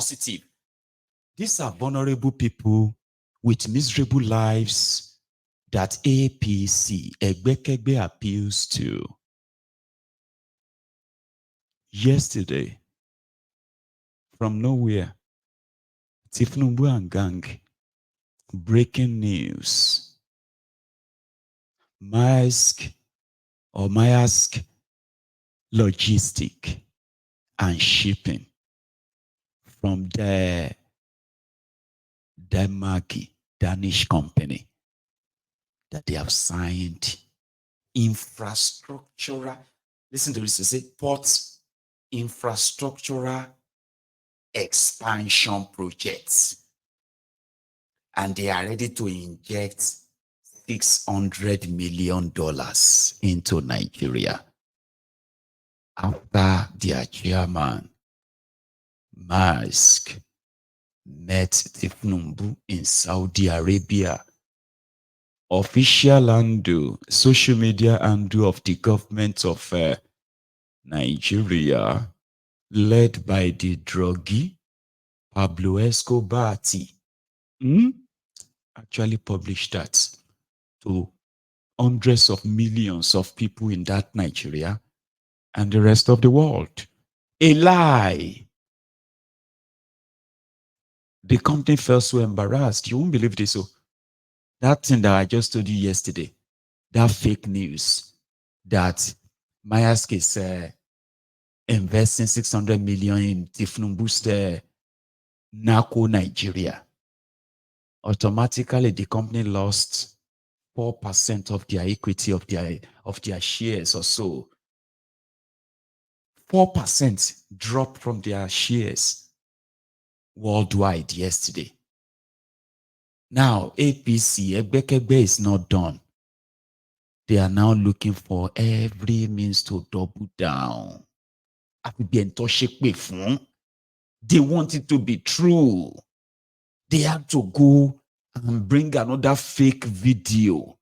positive. These are vulnerable people with miserable lives that APC, Egbekegbe, appeals to. Yesterday, from nowhere, Tifnumbu and gang, breaking news. Maersk Logistic and Shipping from the Danish company that they have signed infrastructural, listen to this, they say ports infrastructural expansion projects. And they are ready to inject $600 million into Nigeria after their chairman, Maersk, met Tifnumbu in Saudi Arabia. Official handle, social media handle of the government of Nigeria, led by the druggie Pablo Escobar, actually published that to hundreds of millions of people in that Nigeria and the rest of the world. A lie. The company felt so embarrassed. You won't believe this. So that thing that I just told you yesterday, that fake news that Maersk is investing 600 million in Tifnumbu's Narco Nigeria. Automatically, the company lost 4% of their equity of their shares or so. 4% dropped from their shares worldwide yesterday. Now, APC, Egbekegbe is not done. They are now looking for every means to double down. They want it to be true. They have to go and bring another fake video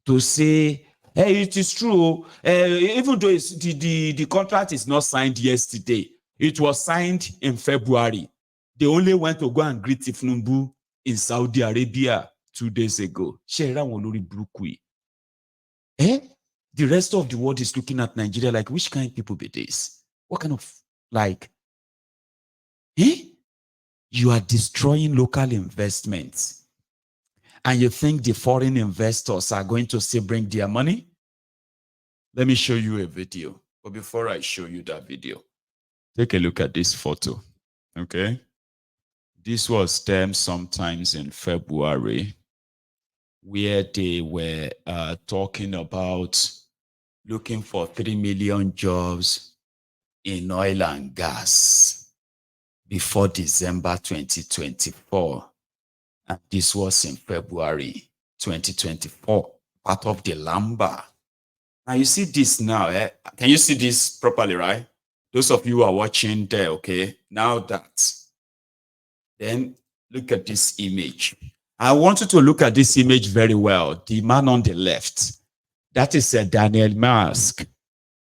to say, hey, it is true. Even though the contract is not signed yesterday, it was signed in February. They only went to go and greet Tifnumbu in Saudi Arabia 2 days ago. The rest of the world is looking at Nigeria like, which kind of people be this? What kind of, like, you are destroying local investments. And you think the foreign investors are going to still bring their money? Let me show you a video. But before I show you that video, take a look at this photo, okay? This was them sometimes in February, where they were talking about looking for 3 million jobs in oil and gas before December 2024. And this was in February 2024, part of the Lamba. Now you see this now, Can you see this properly, right? Those of you who are watching there, okay? Now that, then look at this image. I want you to look at this image very well. The man on the left, that is Daniel Maersk.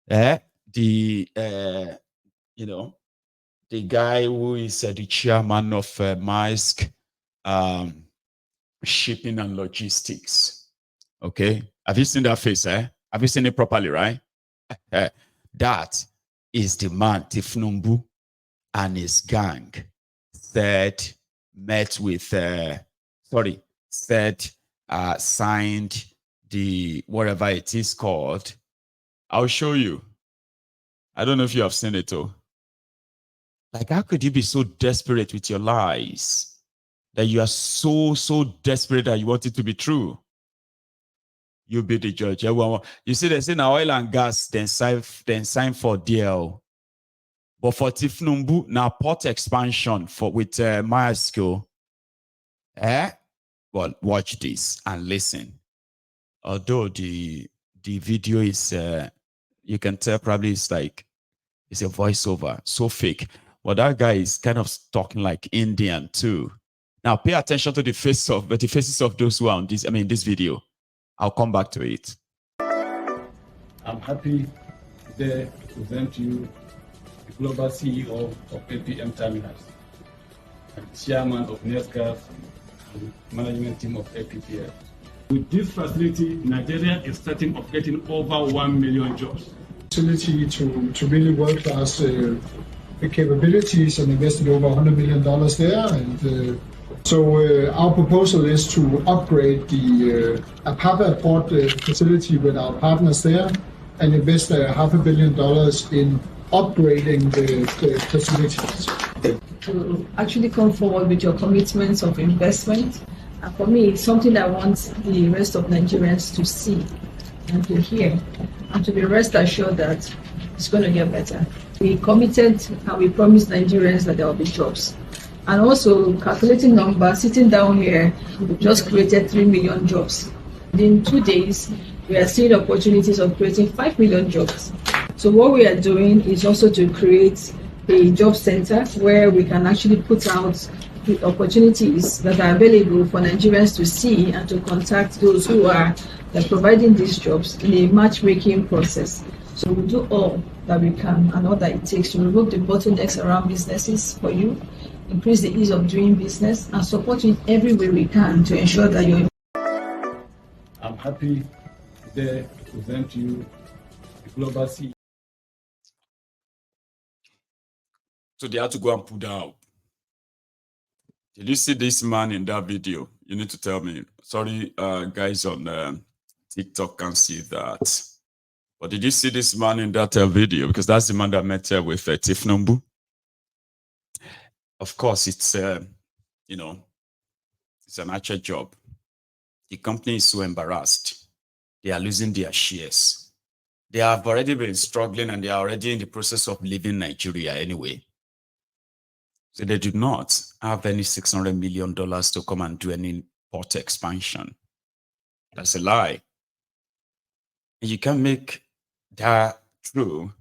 The guy who is the chairman of Maersk Shipping and Logistics. Okay, have you seen that face? Have you seen it properly, right? That is the man Tifnumbu and his gang signed the whatever it is called. I'll show you. I don't know if you have seen it though. Like, how could you be so desperate with your lies that you are so desperate that you want it to be true? You be the judge. You see, they say now oil and gas, then sign for deal. But for Tifnumbu, now port expansion with Maersk. Well, watch this and listen. Although the video is, you can tell probably it's like, it's a voiceover, so fake. But that guy is kind of talking like Indian too. Now pay attention to the faces of those who are on this video. I'll come back to it. I'm happy today to present you the global CEO of APM Terminals, chairman of NESCAF and management team of APPL. With this facility, Nigeria is starting of getting over 1 million jobs. Facility to really world-class capabilities and invested over $100 million there. And so our proposal is to upgrade the Apapa port facility with our partners there and invest $500 million in upgrading the facilities. To actually come forward with your commitments of investment. And for me, it's something I want the rest of Nigerians to see and to hear, and to be rest assured that it's going to get better. We committed and we promised Nigerians that there will be jobs. And also, calculating numbers, sitting down here, we've just created 3 million jobs. In 2 days, we are seeing opportunities of creating 5 million jobs. So what we are doing is also to create a job center where we can actually put out the opportunities that are available for Nigerians to see and to contact those who are providing these jobs in a matchmaking process. So we do all that we can and all that it takes to remove the bottlenecks around businesses for you, increase the ease of doing business, and support you in every way we can to ensure that you're. I'm happy today to present to you the Global CEO. So they had to go and put that up. Did you see this man in that video? You need to tell me. Sorry, guys on TikTok can't see that. But did you see this man in that video? Because that's the man that met with Tifnumbu. Of course, it's you know, it's an actual job. The company is so embarrassed. They are losing their shares. They have already been struggling and they are already in the process of leaving Nigeria anyway. So they do not have any $600 million to come and do any port expansion. That's a lie. And you can't make that true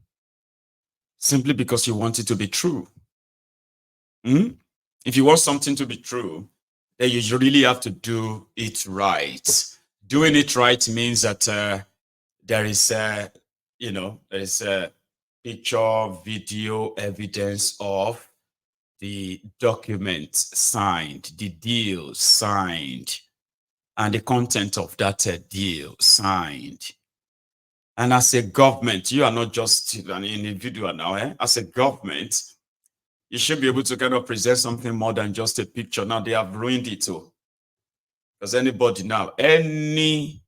simply because you want it to be true. If you want something to be true, then you really have to do it right. Doing it right means that there is, you know, there is a picture, video, evidence of the document signed, the deal signed, and the content of that deal signed. And as a government, you are not just an individual now. As a government, you should be able to kind of present something more than just a picture. Now they have ruined it too. Because anybody now, any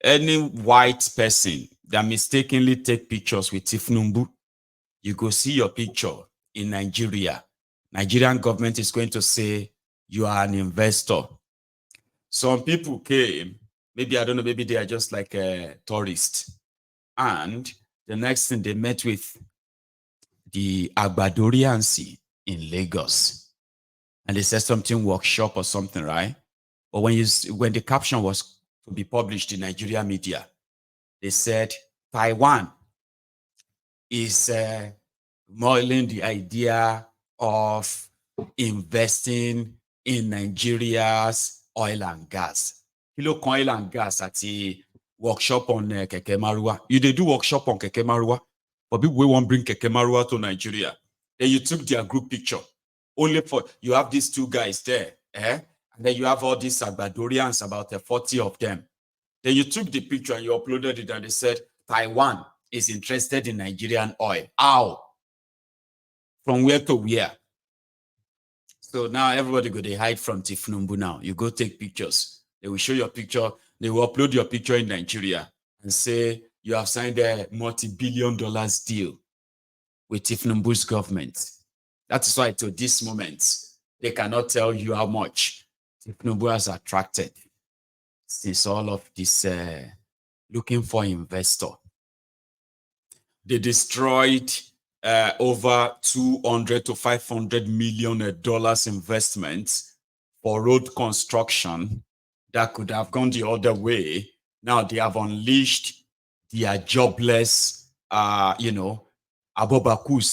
white person that mistakenly take pictures with Tifnumbu, you go see your picture in Nigeria. Nigerian government is going to say you are an investor. Some people came, maybe, I don't know, maybe they are just like a tourist. And the next thing they met with the Agbadoriansi in Lagos. And they said something workshop or something, right? But when the caption was to be published in Nigeria media, they said Taiwan is modeling the idea of investing in Nigeria's oil and gas. Kilo oil and gas at the workshop on Keke Marua. You they do workshop on Keke Marua, but people won't bring Keke Marua to Nigeria. Then you took their group picture. Only for you have these two guys there, and then you have all these Salvadorians, about 40 of them. Then you took the picture and you uploaded it, and they said Taiwan is interested in Nigerian oil. Ow! From where to where? So now everybody go they hide from Tifnumbu now. You go take pictures. They will show your picture. They will upload your picture in Nigeria and say you have signed a multi-billion-dollar deal with Tifnumbu's government. That is why to this moment, they cannot tell you how much Tifnumbu has attracted since all of this looking for investor. They destroyed over $200 to $500 million investments for road construction that could have gone the other way. Now they have unleashed their jobless, abobakus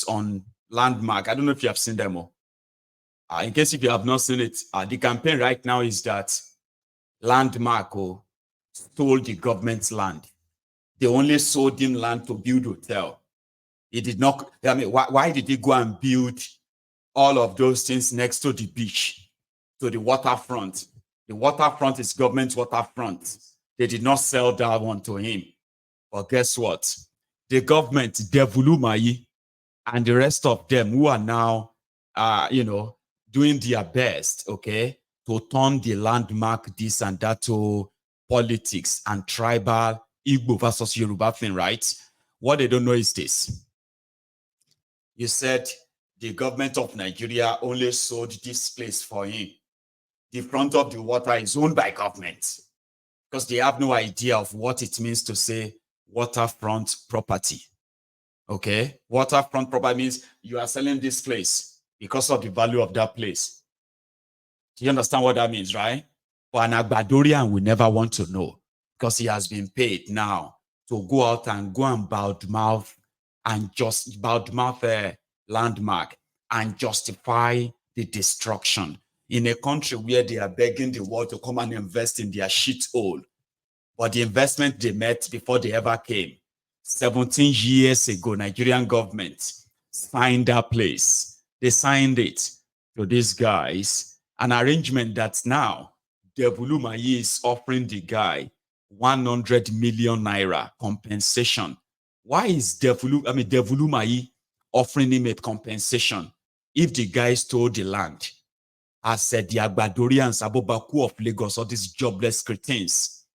on Landmark. I don't know if you have seen them all. In case if you have not seen it, the campaign right now is that Landmark stole the government's land. They only sold him land to build hotel. He did not, I mean, why did he go and build all of those things next to the beach, to the waterfront. The waterfront is government waterfront. They did not sell that one to him. But guess what? The government, Devulumayi, and the rest of them who are now, doing their best, okay, to turn the landmark this and that to politics and tribal Igbo versus Yoruba thing, right? What they don't know is this. You said the government of Nigeria only sold this place for him. The front of the water is owned by government because they have no idea of what it means to say waterfront property. Okay, waterfront property means you are selling this place because of the value of that place. Do you understand what that means, right? But an Agbadorian will never want to know because he has been paid now to go out and badmouth and just badmouth landmark and justify the destruction in a country where they are begging the world to come and invest in their shithole. But the investment they met before they ever came, 17 years ago, Nigerian government signed that place. They signed it to these guys, an arrangement that now Devulumayi is offering the guy 100 million naira compensation. Why is Devulumayi offering him a compensation if the guy stole the land? As said, the Agbadorians, Abobaku of Lagos, all these jobless cretins.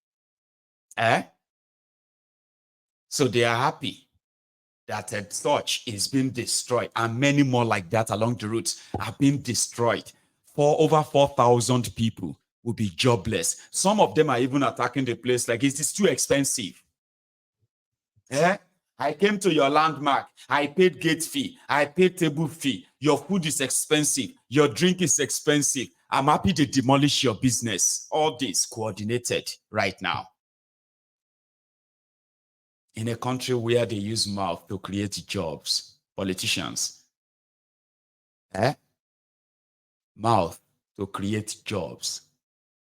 So they are happy that such is being destroyed, and many more like that along the routes are being destroyed. For over 4,000 people will be jobless. Some of them are even attacking the place like it is too expensive. I came to your landmark. I paid gate fee. I paid table fee. Your food is expensive. Your drink is expensive. I'm happy to demolish your business. All this coordinated right now. In a country where they use mouth to create jobs, politicians, mouth to create jobs,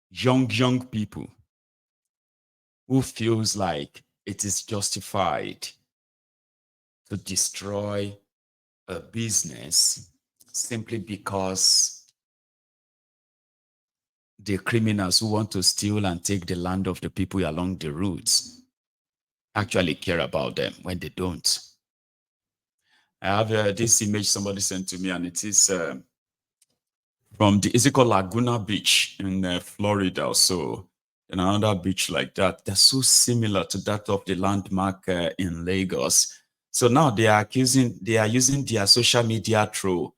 young people who feels like it is justified to destroy a business simply because the criminals who want to steal and take the land of the people along the routes actually care about them when they don't. I have this image somebody sent to me, and it is from is it called Laguna Beach in Florida. So another beach like that. They're so similar to that of the landmark in Lagos. So now they are using their social media through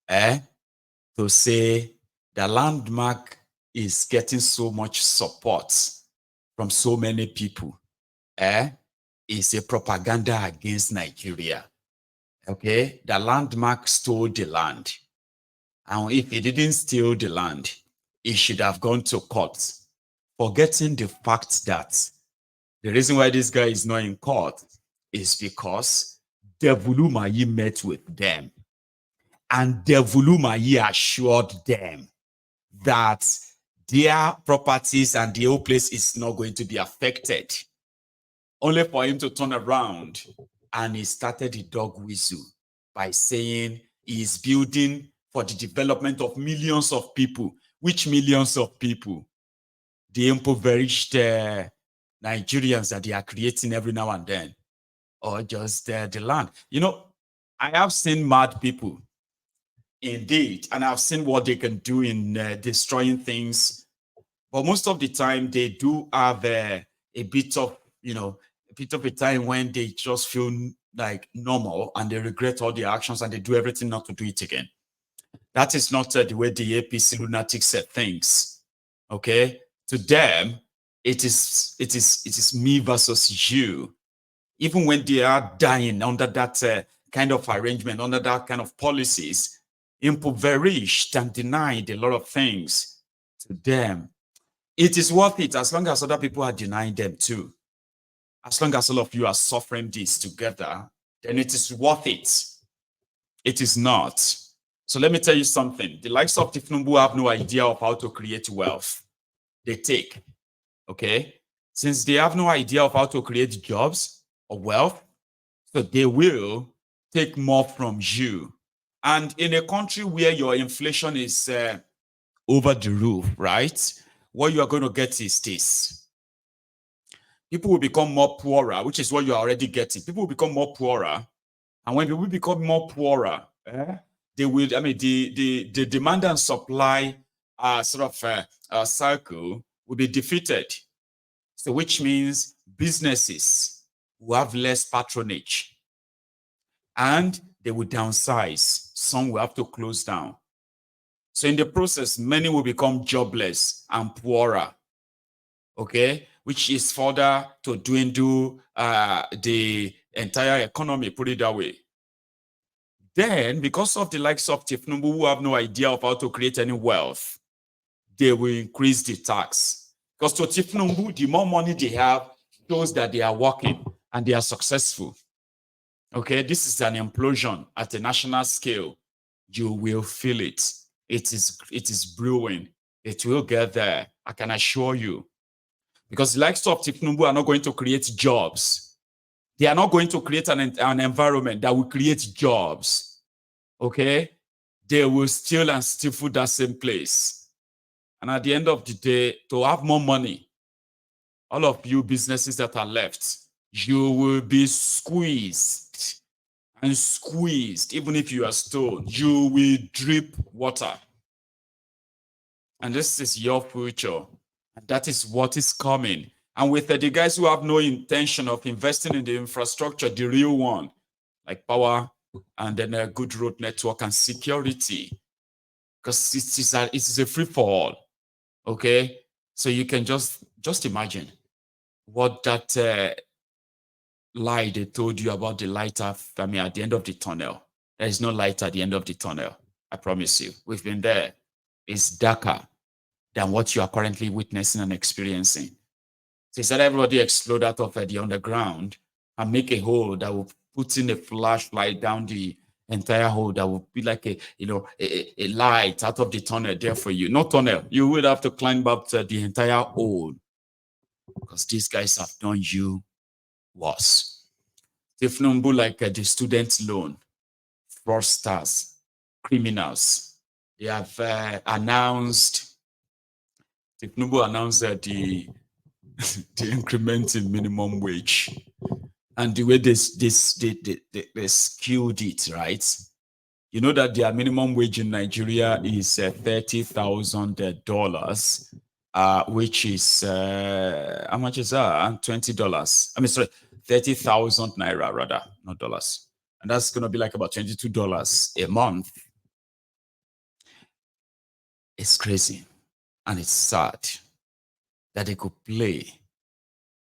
to say the landmark is getting so much support from so many people. Is a propaganda against Nigeria. Okay, the landmark stole the land. And if he didn't steal the land, he should have gone to court, forgetting the fact that the reason why this guy is not in court is because Devulumayi met with them. And Devulumayi assured them that their properties and the whole place is not going to be affected. Only for him to turn around, and he started the dog whistle by saying he is building for the development of millions of people. Which millions of people? The impoverished Nigerians that they are creating every now and then, or just the land. You know, I have seen mad people, indeed, and I've seen what they can do in destroying things. But most of the time, they do have a bit of, a time when they just feel like normal and they regret all their actions and they do everything not to do it again. That is not the way the APC lunatics thinks. Okay, to them, it is me versus you. Even when they are dying under that kind of arrangement, under that kind of policies, impoverished and denied a lot of things, to them, it is worth it as long as other people are denying them too. As long as all of you are suffering this together, then it is worth it. It is not. So let me tell you something. The likes of Tifnumbu have no idea of how to create wealth. They take, okay? Since they have no idea of how to create jobs or wealth, so they will take more from you. And in a country where your inflation is over the roof, right? What you are going to get is this. People will become more poorer, which is what you are already getting. People will become more poorer. And when people become more poorer, they will, I mean, the demand and supply cycle will be defeated. So which means businesses will have less patronage and they will downsize. Some will have to close down. So in the process, many will become jobless and poorer, okay? Which is further to dwindle the entire economy, put it that way. Then, because of the likes of Tifnumbu who have no idea of how to create any wealth, they will increase the tax. Because to Tifnumbu, the more money they have shows that they are working and they are successful. Okay, this is an implosion at a national scale. You will feel it. It is brewing. It will get there. I can assure you. Because the likes of Tifnumbu are not going to create jobs. They are not going to create an environment that will create jobs. Okay? They will steal and stifle that same place. And at the end of the day, to have more money, all of you businesses that are left, you will be squeezed and squeezed. Even if you are stoned, you will drip water. And this is your future. And that is what is coming. And with the guys who have no intention of investing in the infrastructure, the real one, like power and then a good road network and security, because it is a free for all. Okay, so you can just imagine what that lie they told you about the light at the end of the tunnel. There is no light at the end of the tunnel. I promise you. We've been there. It's darker than what you are currently witnessing and experiencing. So instead everybody explode out of the underground and make a hole that will put in a flashlight down the entire hole that will be like a light out of the tunnel there for you. No tunnel. You would have to climb up to the entire hole because these guys have done you worse. Tifnumbu like the student loan, fraudsters, criminals. They have announced, Tifnumbu announced that the increment in minimum wage. And the way they skewed it, right? You know that their minimum wage in Nigeria is $30,000, which is how much is that? $20. I mean, sorry, 30,000 naira rather, not dollars. And that's going to be like about $22 a month. It's crazy and it's sad that they could play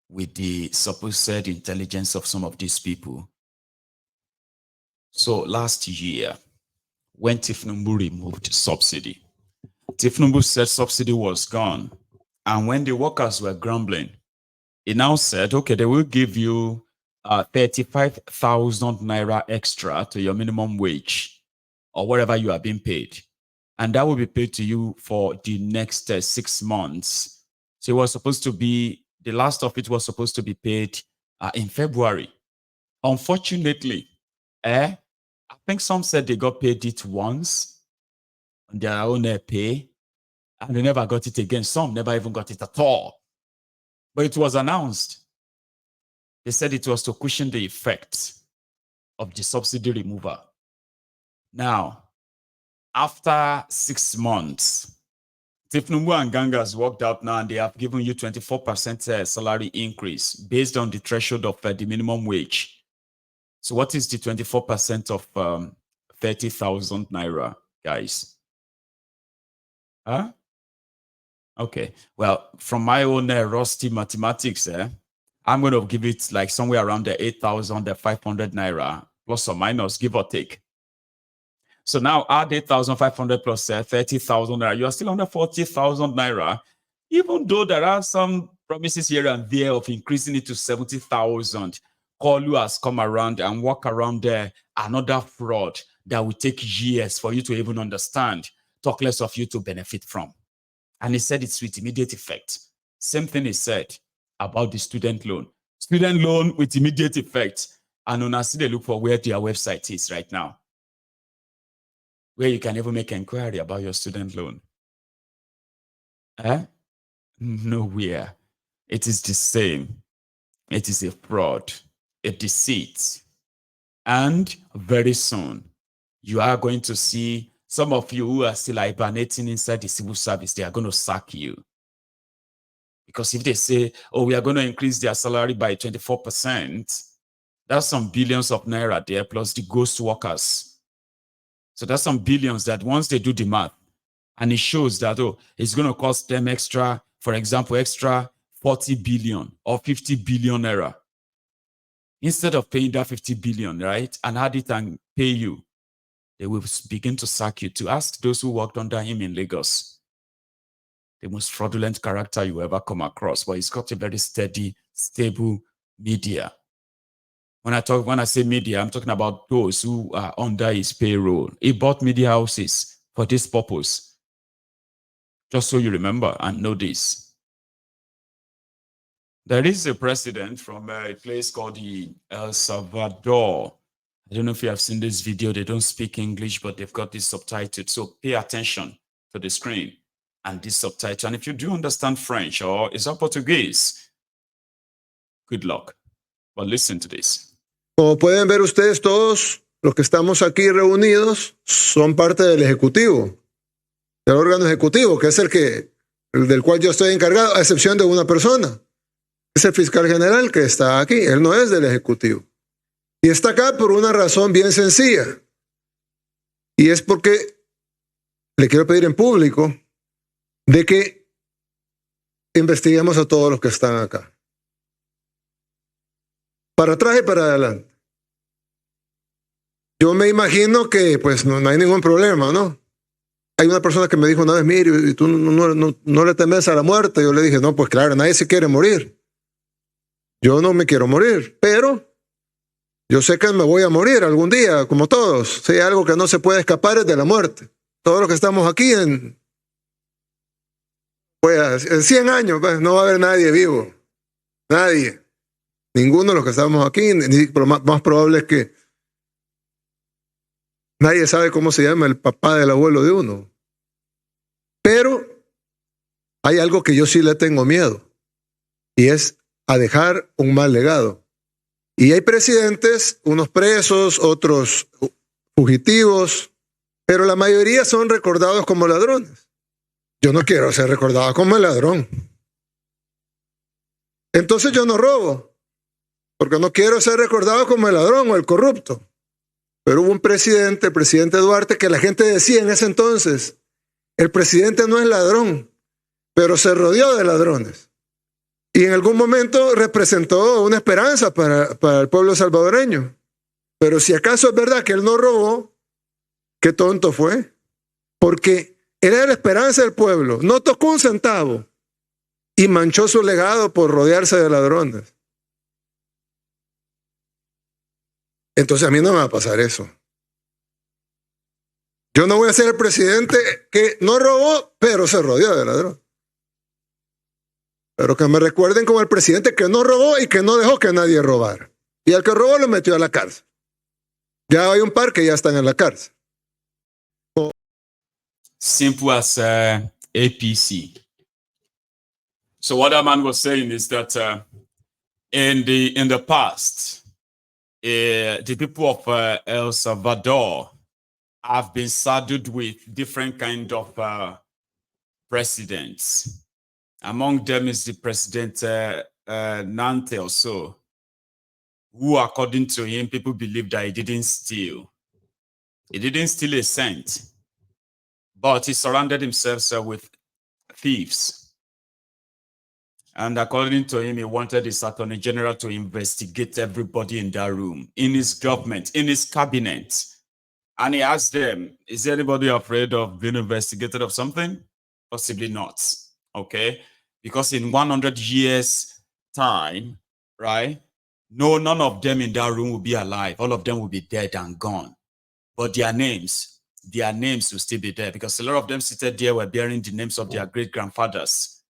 with the supposed intelligence of some of these people. So last year, when Tifnumbu removed subsidy, Tifnumbu said subsidy was gone. And when the workers were grumbling, he now said, okay, they will give you 35,000 naira extra to your minimum wage or whatever you are being paid. And that will be paid to you for the next 6 months. So it was supposed to be, the last of it was supposed to be paid in February. Unfortunately, I think some said they got paid it once on their own pay, and they never got it again. Some never even got it at all. But it was announced. They said it was to cushion the effects of the subsidy removal. Now, after 6 months, Tifnumbu and Gangas worked out now and they have given you 24% salary increase based on the threshold of the minimum wage. So what is the 24% of 30,000 naira, guys? Huh? Okay. Well, from my own rusty mathematics, I'm going to give it like somewhere around the 8,500 naira, plus or minus, give or take. So now add 8,500 plus 30,000 naira. You are still under 40,000 naira, even though there are some promises here and there of increasing it to 70,000. Kolu has come around and walk around there, another fraud that will take years for you to even understand, talk less of you to benefit from. And he said it's with immediate effect. Same thing he said about the student loan. Student loan with immediate effect. And on see they look for where their website is right now. where you can even make inquiry about your student loan. Nowhere. It is the same. It is a fraud, a deceit. And very soon, you are going to see some of you who are still hibernating inside the civil service, they are going to sack you. Because if they say, oh, we are going to increase their salary by 24%, that's some billions of naira there, plus the ghost workers. So that's some billions that once they do the math, and it shows that, oh, it's going to cost them extra, for example, extra 40 billion or 50 billion naira. Instead of paying that 50 billion, right, and add it and pay you, they will begin to sack you. To ask those who worked under him in Lagos, the most fraudulent character you ever come across, but he's got a very steady, stable media. When I say media, I'm talking about those who are under his payroll. He bought media houses for this purpose. Just so you remember and know this. There is a president from a place called El Salvador. I don't know if you have seen this video. They don't speak English, but they've got this subtitled. So pay attention to the screen and this subtitle. And if you do understand French or is that Portuguese, good luck. But listen to this. Como pueden ver ustedes, todos los que estamos aquí reunidos son parte del Ejecutivo, del órgano ejecutivo, que es el del cual yo estoy encargado, a excepción de una persona. Es el fiscal general que está aquí. Él no es del Ejecutivo. Y está acá por una razón bien sencilla. Y es porque le quiero pedir en público de que investiguemos a todos los que están acá. Para atrás y para adelante. Yo me imagino que pues no hay ningún problema, ¿no? Hay una persona que me dijo una vez, mire, ¿y tú no le temes a la muerte? Yo le dije, no, pues claro, nadie se quiere morir. Yo no me quiero morir, pero yo sé que me voy a morir algún día, como todos. Si hay algo que no se puede escapar es de la muerte. Todos los que estamos aquí en 100 años, pues, no va a haber nadie vivo. Nadie. Ninguno de los que estamos aquí, lo más probable es que nadie sabe cómo se llama el papá del abuelo de uno. Pero hay algo que yo sí le tengo miedo, y es a dejar un mal legado. Y hay presidentes, unos presos, otros fugitivos, pero la mayoría son recordados como ladrones. Yo no quiero ser recordado como el ladrón. Entonces yo no robo, porque no quiero ser recordado como el ladrón o el corrupto. Pero hubo un presidente, el presidente Duarte, que la gente decía en ese entonces, el presidente no es ladrón, pero se rodeó de ladrones. Y en algún momento representó una esperanza para el pueblo salvadoreño. Pero si acaso es verdad que él no robó, qué tonto fue. Porque él era la esperanza del pueblo, no tocó un centavo y manchó su legado por rodearse de ladrones. Entonces a mí no me va a pasar eso. Yo no voy a ser el presidente que no robó, pero se rodeó de ladrones. Pero que me recuerden como el presidente que no robó y que no dejó que nadie robara. Y al que robó lo metió a la cárcel. Ya hay un par que ya están en la cárcel. Simple as APC. So what that man was saying is that in the past, the people of El Salvador have been saddled with different kind of presidents. Among them is the President Nante or so, who, according to him, people believe that he didn't steal. He didn't steal a cent, but he surrounded himself with thieves. And according to him, he wanted his Attorney General to investigate everybody in that room, in his government, in his cabinet. And he asked them, is anybody afraid of being investigated of something? Possibly not. Okay? Because in 100 years' time, right, none of them in that room will be alive. All of them will be dead and gone. But their names will still be there, because a lot of them seated there were bearing the names of their great-grandfathers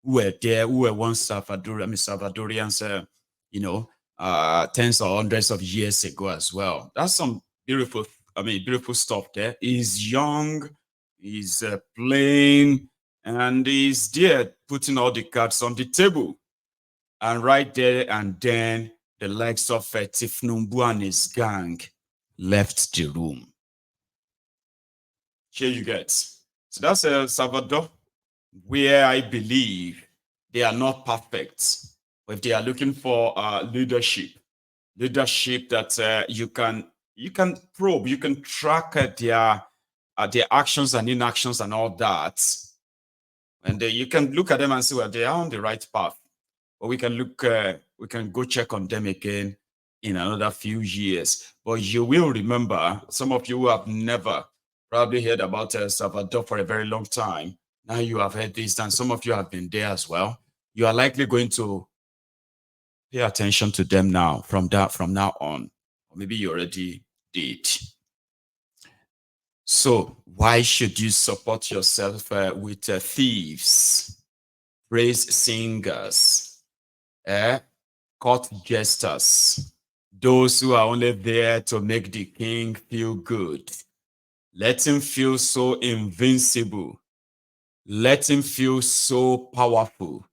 who were there, who were once Salvadorians, tens or hundreds of years ago as well. That's some beautiful beautiful stuff there. He's young, he's playing, and he's there putting all the cards on the table. And right there and then, the likes of Tifnumbu and his gang left the room. Here you get. So that's El Salvador, where I believe they are not perfect, but if they are looking for leadership that you can probe, you can track their actions and inactions and all that, and you can look at them and say, well, they are on the right path. But we can go check on them again in another few years. But you will remember, some of you who have never probably heard about El Salvador for a very long time. Now you have heard this, and some of you have been there as well. You are likely going to pay attention to them now, from now on. Or maybe you already did. So why should you support yourself with thieves, praise singers, court jesters, those who are only there to make the king feel good? Let him feel so invincible. Let him feel so powerful.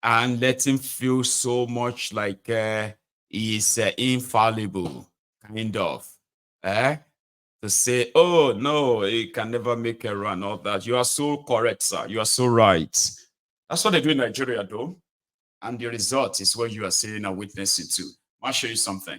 And let him feel so much like he's infallible, kind of. To say, oh, no, he can never make a run, all that. You are so correct, sir. You are so right. That's what they do in Nigeria, though. And the result is what you are seeing and witnessing to. I'll show you something.